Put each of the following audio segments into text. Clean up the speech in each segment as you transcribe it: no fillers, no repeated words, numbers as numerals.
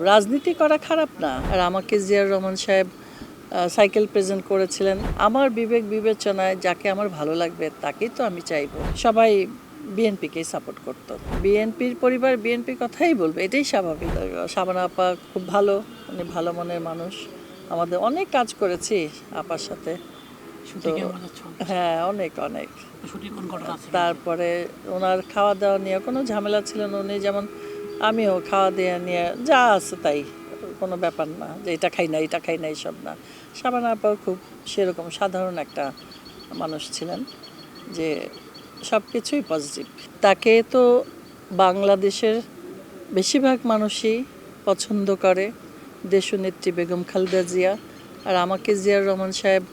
রাজনীতি করা খারাপ না। আর আমাকে জিয়াউর রহমান সাহেব সাইকেল প্রেজেন্ট করেছিলেন। আমার বিবেক বিবেচনায় যাকে আমার ভালো লাগবে তাকেই তো আমি চাইবো। সবাই বিএনপিকেই সাপোর্ট করত। বিএনপির পরিবার বিএনপির কথাই বলবে, এটাই স্বাভাবিক। শাবানা আপা খুব ভালো, উনি ভালো মনের মানুষ। আমাদের অনেক কাজ করেছি আপার সাথে। হ্যাঁ, অনেক অনেক। তারপরে ওনার খাওয়া দাওয়া নিয়ে কোনো ঝামেলা ছিল না। উনি যেমন, আমিও খাওয়া দাওয়া নিয়ে যা আছে তাই, কোনো ব্যাপার না যে এটা খাই না এটা খাই না এইসব না। শাবানা আপাও খুব সেরকম সাধারণ একটা মানুষ ছিলেন যে সব কিছুই পজিটিভ। তাকে তো বাংলাদেশের বেশিরভাগ মানুষই পছন্দ করে, দেশনেত্রী বেগম খালেদা জিয়া। আর আমাকে জিয়াউর রহমান সাহেব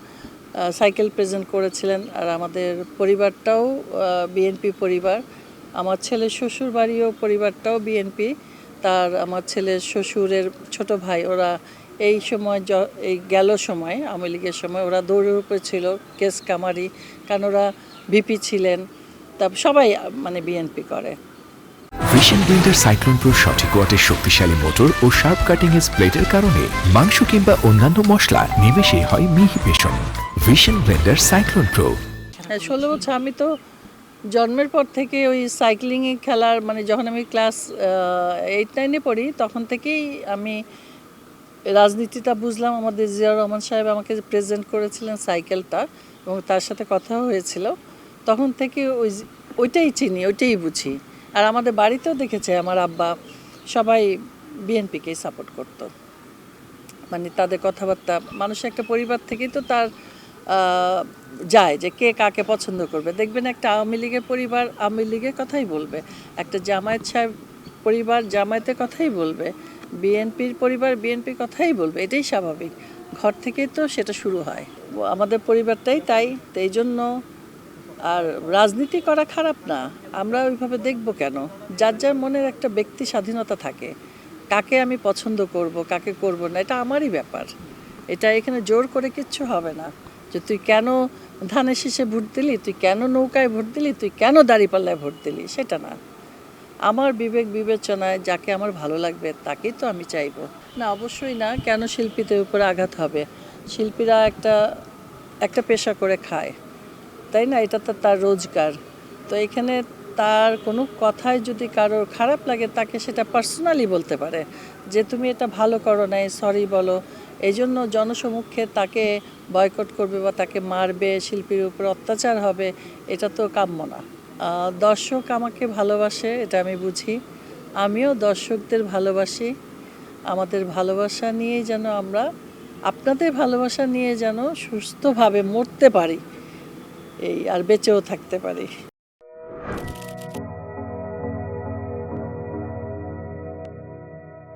সাইকেল প্রেজেন্ট করেছিলেন। আর আমাদের পরিবারটাও বিএনপি পরিবার। আমার ছেলের শ্বশুর বাড়িও পরিবারটাও বিএনপি। আমার ছেলের শ্বশুরের ছোট ভাই, ওরা এই সময় এই গেল সময় আওয়ামী লীগের সময় ওরা দৌড়ের উপরে ছিল, কেস কামারি, কারণ ওরা ভিপি ছিলেন। তা সবাই মানে বিএনপি করে। ভিশন ব্লেন্ডার সাইক্লোন প্রো সঠিক ওয়াটের শক্তিশালী মোটর ও শার্প কাটিং এজ প্লেটের কারণে মাংস কিংবা অন্যান্য মশলা নিমেষে হয় মিহি passion. Vision Blender cyclone pro. 16 বছর আমি তো জন্মের পর থেকে ওই সাইক্লিংয়ে খেলার, মানে যখন আমি ক্লাস 8-9-এ পড়ি তখন থেকেই আমি রাজনীতিটা বুঝলাম। আমাদের জিয়াউর রহমান সাহেব আমাকে প্রেজেন্ট করেছিলেন সাইকেলটা, এবং তার সাথে কথাও হয়েছিল। তখন থেকে ওইটাই চিনি, ওইটাই বুঝি। আর আমাদের বাড়িতেও দেখেছে আমার আব্বা সবাই বিএনপিকেই সাপোর্ট করতো। মানে তাদের কথাবার্তা, মানুষের একটা পরিবার থেকেই তো তার যায় যে কে কাকে পছন্দ করবে। দেখবেন একটা আওয়ামী লীগের পরিবার আওয়ামী লীগের কথাই বলবে, একটা জামায়াত সাহেব পরিবার জামায়াতের কথাই বলবে, বিএনপির পরিবার বিএনপির কথাই বলবে। এটাই স্বাভাবিক, ঘর থেকেই তো সেটা শুরু হয়। আমাদের পরিবারটাই তাই, তো এই জন্য। আর রাজনীতি করা খারাপ না, আমরা ওইভাবে দেখব কেন? যার যার মনের একটা ব্যক্তি স্বাধীনতা থাকে, কাকে আমি পছন্দ করব কাকে করব না এটা আমারই ব্যাপার। এটা এখানে জোর করে কিচ্ছু হবে না যে তুই কেন ধানের শীষে ভোট দিলি, তুই কেন নৌকায় ভোট দিলি, তুই কেন দাঁড়িপাল্লায় ভোট দিলি, সেটা না। আমার বিবেক বিবেচনায় যাকে আমার ভালো লাগবে তাকেই তো আমি চাইবো। না, অবশ্যই না। কেন শিল্পীদের উপরে আঘাত হবে? শিল্পীরা একটা পেশা করে খায়, তাই না? এটা তো তার রোজগার। তো এখানে তার কোনো কথায় যদি কারোর খারাপ লাগে, তাকে সেটা পার্সোনালি বলতে পারে যে তুমি এটা ভালো করো নাই, সরি বলো। এই জন্য জনসমক্ষে তাকে বয়কট করবে বা তাকে মারবে, শিল্পীর উপর অত্যাচার হবে, এটা তো কাম্য না। দর্শক আমাকে ভালোবাসে, এটা আমি বুঝি। আমিও দর্শকদের ভালোবাসি। আমাদের ভালোবাসা নিয়ে যেন আমরা, আপনাদের ভালোবাসা নিয়ে যেন সুস্থভাবে মরতে পারি, এই আর বেঁচেও থাকতে পারি।